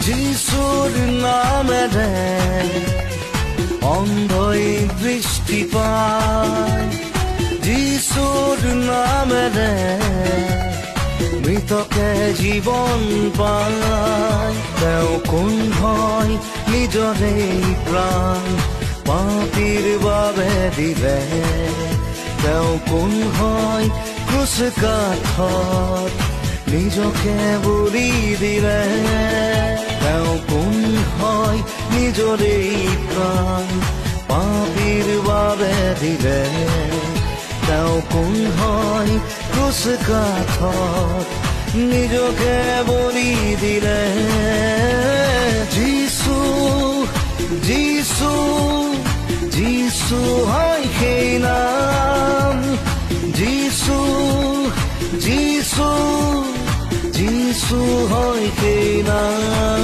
যিশুৰ নামেৰে অন্ধই দৃষ্টি পায়, যিশুৰ নামেৰে মৃতকে জীৱন পায়। তেওঁ কোন হয় নিজৰে প্ৰাণ পাপীৰ বাবে দিলে, তেওঁ কোন হয় ক্ৰুচ কাঠত নিজকে বলি দিলে, তেওঁ কোন হয় নিজৰে প্ৰাণ পাপীৰ বাবে দিলে, তেওঁ কোন হয় ক্ৰুচ কাঠত নিজকে বলি দিলে। যিশু যিশু যিশু হয় সেই নাম, যিশু যিশু যিশু হয় সেই নাম।